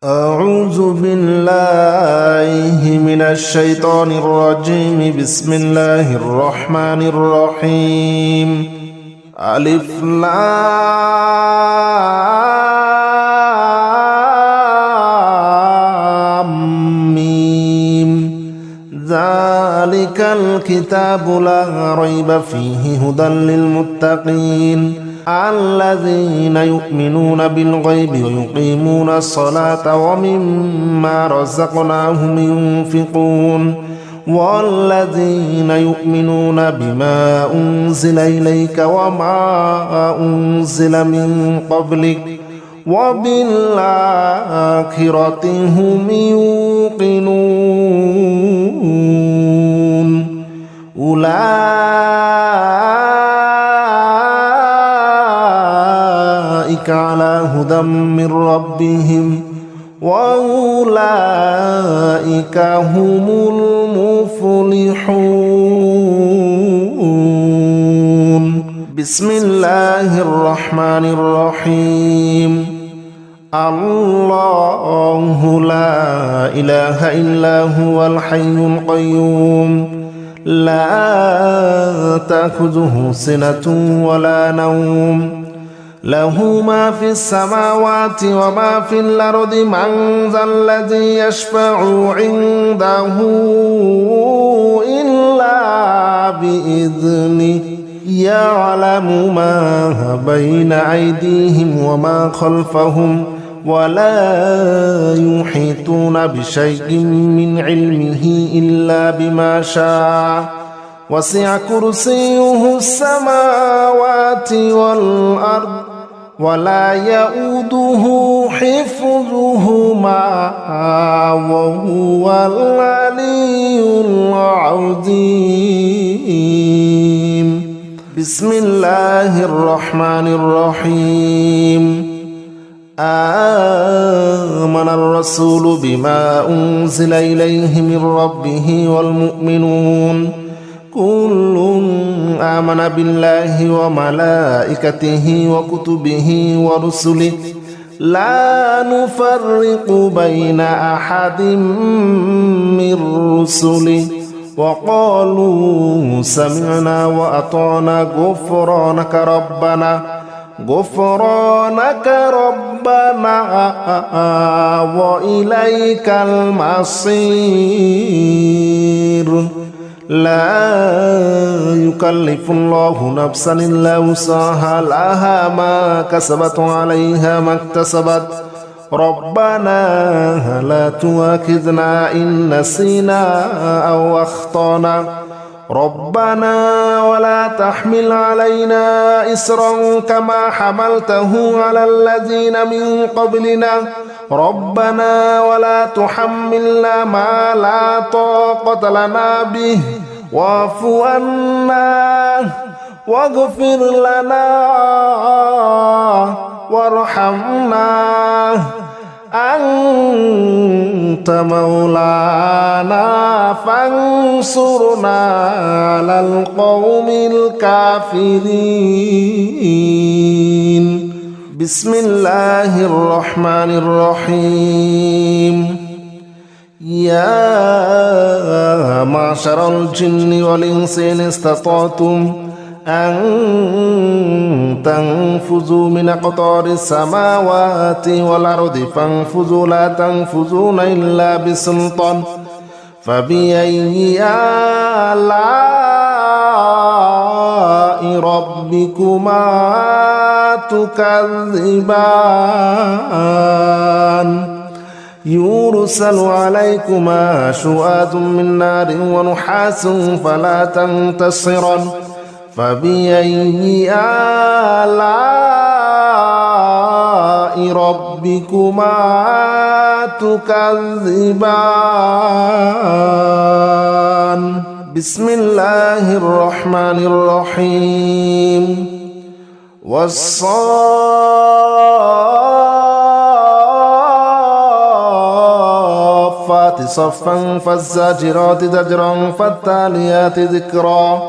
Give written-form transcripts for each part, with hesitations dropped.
أعوذ بالله من الشيطان الرجيم. بسم الله الرحمن الرحيم. ألف لام ميم. ذلك الكتاب لا ريب فيه هدى للمتقين الذين يؤمنون بالغيب ويقيمون الصلاة ومما رزقناهم ينفقون والذين يؤمنون بما أنزل إليك وما أنزل من قبلك وبالآخرة هم يوقنون أولئك على هدى من ربهم وأولئك هم المفلحون. بسم الله الرحمن الرحيم. الله لا إله إلا هو الحي القيوم لا تأخذه سنة ولا نوم له ما في السماوات وما في الأرض من ذا الذي يشفع عنده إلا بإذنه يعلم ما بين أيديهم وما خلفهم ولا يحيطون بشيء من علمه إلا بما شاء وسع كرسيه السماوات والأرض ولا يؤوده حفظهما وهو العلي العظيم. بسم الله الرحمن الرحيم. آمن الرسول بما أنزل إليه من ربه والمؤمنون كل آمن بالله وملائكته وكتبه ورسله لا نفرق بين أحد من رسله وقالوا سمعنا وأطعنا غفرانك ربنا وإليك المصير. لا يكلف الله نفسا إلا وسعها لها ما كسبت وعليها ما اكتسبت ربنا لا تؤاخذنا إن نسينا أو أخطأنا ربنا ولا تحمل علينا إصرا كما حملته على الذين من قبلنا ربنا ولا تحملنا ما لا طاقة لنا به واعف عنا واغفر لنا وارحمنا أنت مولانا فانصرنا على القوم الكافرين. بسم الله الرحمن الرحيم. يا معشر الجن والإنس إن استطعتم أن تنفذوا من أقطار السماوات والأرض فانفذوا لا تنفذون إلا بسلطان فبأي آلاء ربكما تكذبان يرسل عليكما شواظ من نار ونحاس فلا تنتصران فبأي آلاء ربكما تكذبان. بسم الله الرحمن الرحيم. والصافات صفا فالزاجرات زجرا فالتاليات ذكرا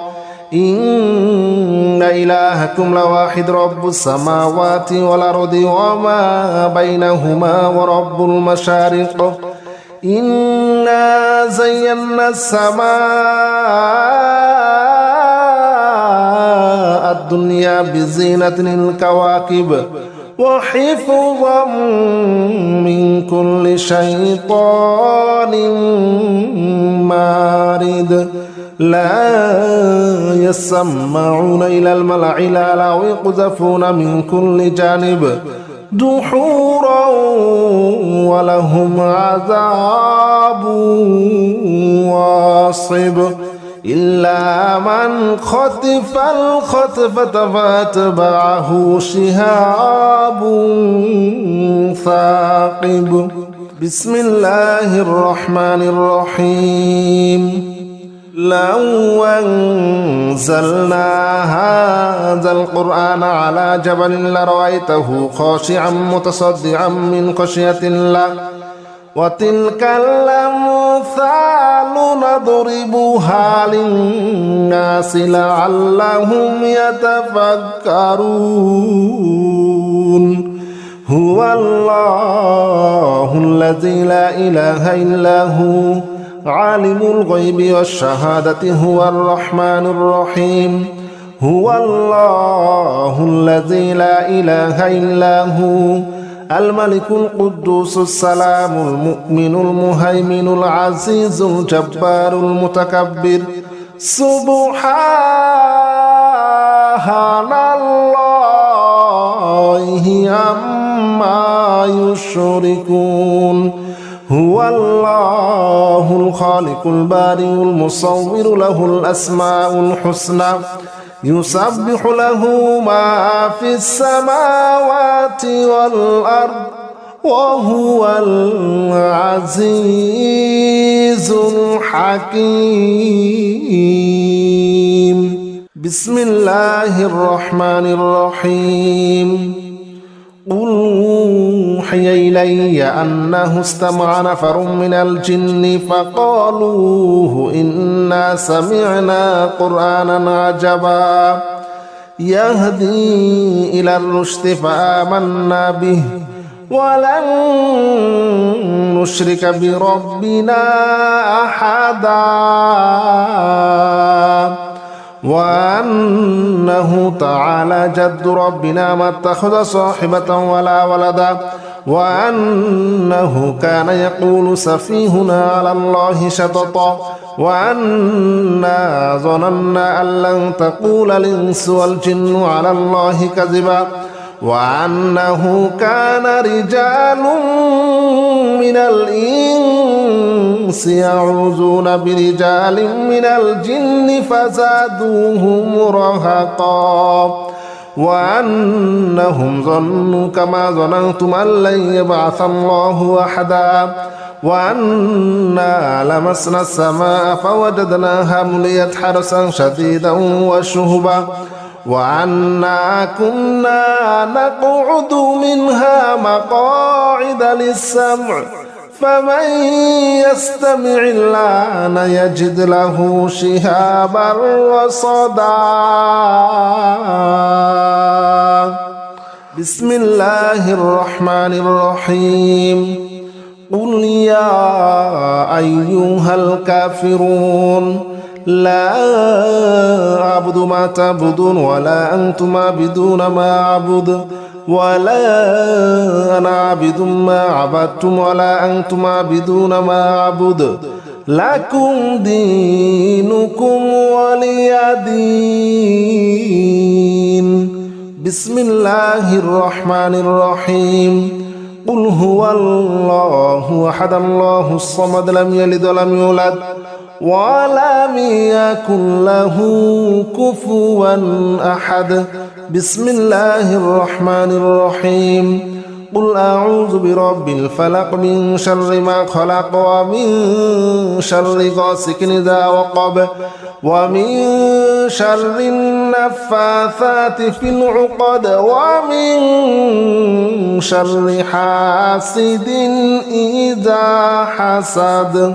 إن إلهكم لواحد رب السماوات والأرض وما بينهما ورب المشارق إنا زينا السماء الدنيا بزينة الكواكب وحفظا من كل شيطان مارد لا يسمعون إلى الملأ الأعلى ويقذفون من كل جانب دحورا ولهم عذاب واصب إلا من خطف الخطفة فاتبعه شهاب ثاقب بسم الله الرحمن الرحيم لو أنزلنا هذا القرآن على جبل لرأيته خاشعا متصدعا من خشية الله وتلك الأمثال نضربها للناس لعلهم يتفكرون هو الله الذي لا إله إلا هو عالم الغيب والشهادة هو الرحمن الرحيم هو الله الذي لا إله إلا هو الملك القدوس السلام المؤمن المهيمن العزيز الجبار المتكبر سبحان الله عما يشركون هو الله الخالق البارئ المصور له الأسماء الحسنى يسبح له ما في السماوات والأرض وهو العزيز الحكيم بسم الله الرحمن الرحيم قل أوحي إلي أنه استمع نفر من الجن فقالوا إنا سمعنا قرآنا عجبا يهدي إلى الرشد فآمنا به ولن نشرك بربنا أحدا وأنه تعالى جد ربنا ما اتخذ صاحبة ولا ولدا وأنه كان يقول سفيهنا على الله شططا وأنا ظننا أن لن تقول الإنس والجن على الله كذبا وأنه كان رجال من الإنس يعوذون برجال من الجن فزادوهم رهقا وأنهم ظنوا كما ظننتم أن لن يبعث الله أحدا وأنا لمسنا السماء فوجدناها مليت حرسا شديدا وشهبا وأنا كنا نقعد منها مقاعد للسمع فمن يستمع الآن يجد له شهابا رصدا بسم الله الرحمن الرحيم قل يا أيها الكافرون لا أعبد ما تعبدون ولا أنتم عابدون ما أعبد ولا أنا عابد ما عبدتم ولا أنتم عابدون ما أعبد لكم دينكم ولي دين بسم الله الرحمن الرحيم قل هو الله أحد الله الصمد لم يلد ولم يولد ولم يكن له كفوا أحد بسم الله الرحمن الرحيم قل أعوذ برب الفلق من شر ما خلق ومن شر غاسق إذا وقب ومن شر النفاثات في العقد ومن شر حاسد إذا حسد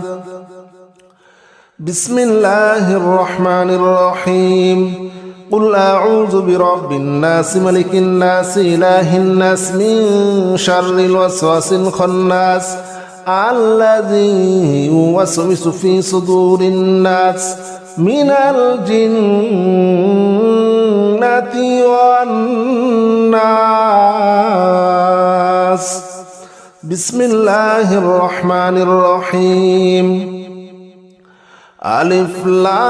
بسم الله الرحمن الرحيم قل أعوذ برب الناس ملك الناس إله الناس من شر الوسواس الخناس الذي يوسوس في صدور الناس من الجنة والناس بسم الله الرحمن الرحيم ألف لام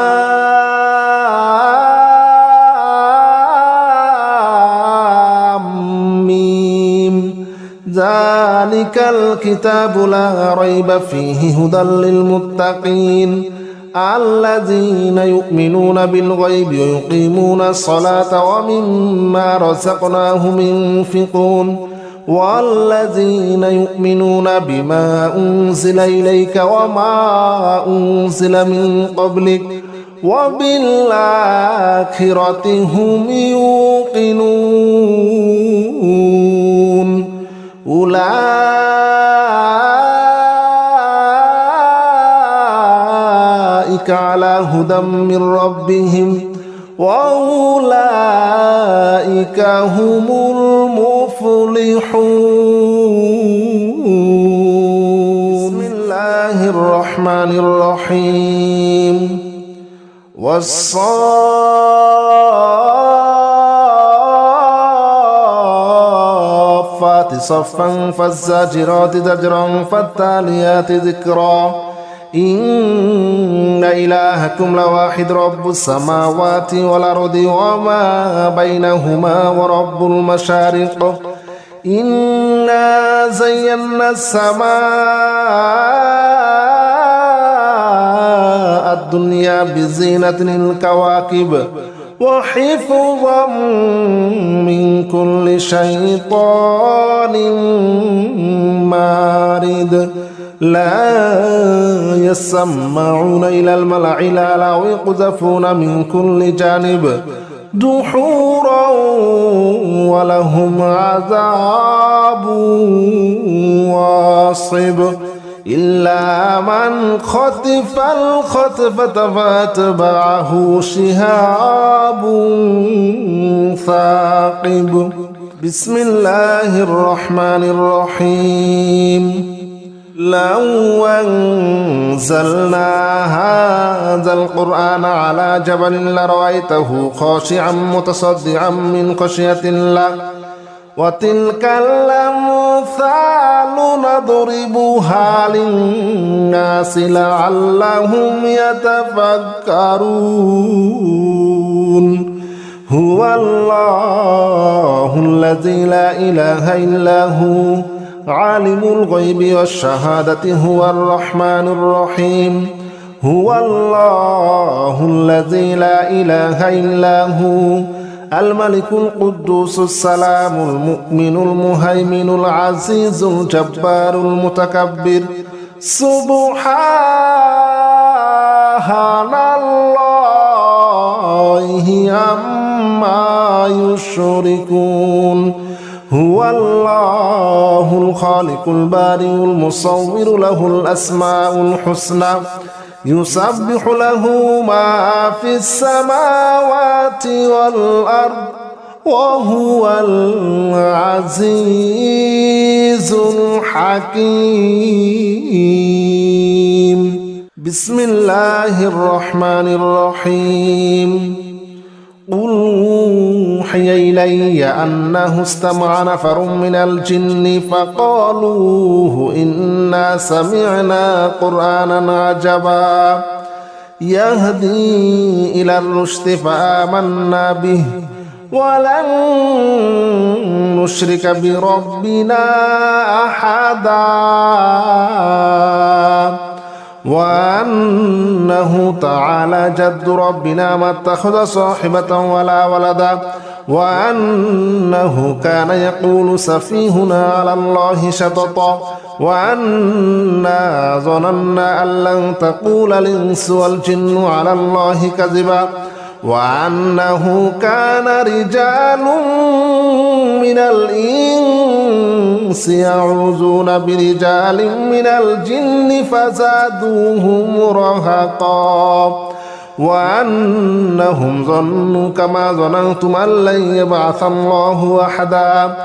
ميم ذلك الكتاب لا ريب فيه هدى للمتقين الذين يؤمنون بالغيب ويقيمون الصلاة ومما رزقناهم ينفقون والذين يؤمنون بما أنزل إليك وما أنزل من قبلك وبالآخرة هم يوقنون أولئك على هدى من ربهم وأولئك هم المفلحون بسم الله الرحمن الرحيم والصافات صفا فالزاجرات زجرا فالتاليات ذكرا إن إلهكم لواحد رب السماوات والأرض وما بينهما ورب المشارق إنا زينا السماء الدنيا بزينة الكواكب وحفظا من كل شيطان مارد لا يسمعون إلى الملأ الأعلى ويقذفون من كل جانب دحورا ولهم عذاب واصب إلا من خطف الخطفة فأتبعه شهاب ثاقب بسم الله الرحمن الرحيم لو أنزلنا هذا القرآن على جبل لرأيته خاشعا متصدعا من خشية الله وتلك الأمثال نضربها للناس لعلهم يتفكرون هو الله الذي لا إله إلا هو عالم الغيب والشهادة هو الرحمن الرحيم هو الله الذي لا إله إلا هو الملك القدوس السلام المؤمن المهيمن العزيز الجبار المتكبر سبحان الله عما يشركون هو الله الخالق البارئ المصور له الأسماء الحسنى يسبح له ما في السماوات والأرض وهو العزيز الحكيم بسم الله الرحمن الرحيم قل أوحي إلي أنه استمع نفر من الجن فقالوا إنا سمعنا قرآنا عجبا يهدي إلى الرشد فآمنا به ولن نشرك بربنا أحدا وأنه تعالى جد ربنا ما اتخذ صاحبة ولا ولدا وأنه كان يقول سفيهنا على الله شططا وأنا ظننا أن لن تقول الإنس والجن على الله كذبا وأنه كان رجال من الإنس يعوذون برجال من الجن فزادوهم رهقا وأنهم ظنوا كما ظننتم أن لن يبعث الله أحدا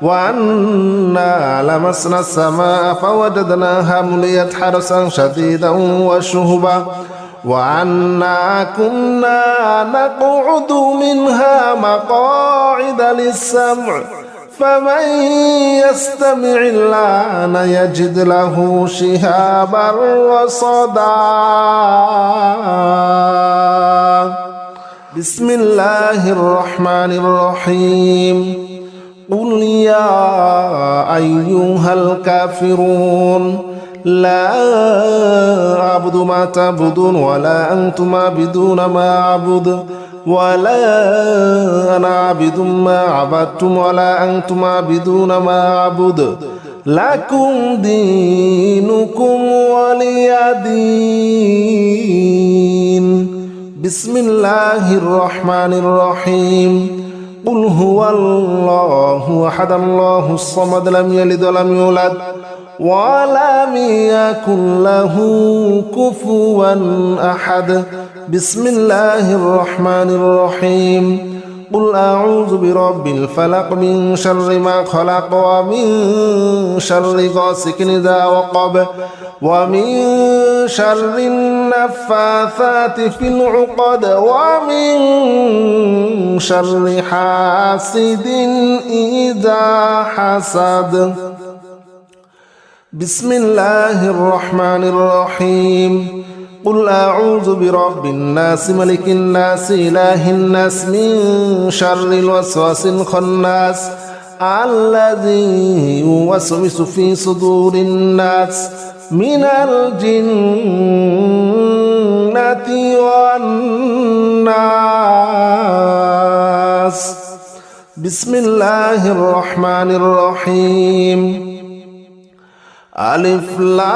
وأنا لمسنا السماء فوجدناها مليت حرسا شديدا وشهبا وأنا كنا نقعد منها مقاعد للسمع فمن يستمع الآن يجد له شهابا رصدا بسم الله الرحمن الرحيم قل يا أيها الكافرون لا أعبد ما تعبدون ولا أنتم عابدون ما أعبد ولا أنا عابد ما عبدتم ولا أنتم عابدون ما أعبد لكم دينكم ولي دين بسم الله الرحمن الرحيم قل هو الله أحد الله الصمد لم يلد ولم يولد ولم يكن له كفوا أحد بسم الله الرحمن الرحيم قل أعوذ برب الفلق من شر ما خلق ومن شر غاسق إذا وقب ومن شر النفاثات في العقد ومن شر حاسد إذا حسد بسم الله الرحمن الرحيم قل أعوذ برب الناس ملك الناس إله الناس من شر الوسواس الخناس الذي يوسوس في صدور الناس من الجنة والناس بسم الله الرحمن الرحيم ألف لام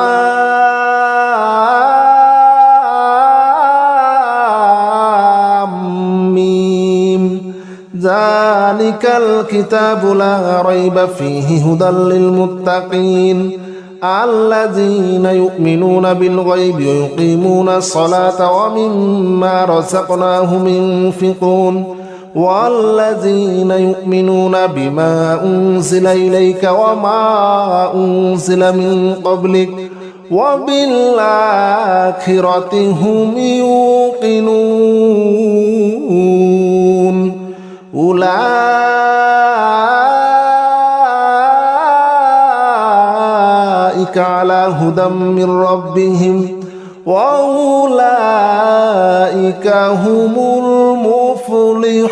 ميم ذلك الكتاب لا ريب فيه هدى للمتقين الذين يؤمنون بالغيب ويقيمون الصلاة ومما رزقناهم ينفقون والذين يؤمنون بما أنزل إليك وما أنزل من قبلك وبالآخرة هم يوقنون أولئك على هدى من ربهم وأولئك هم المفلحون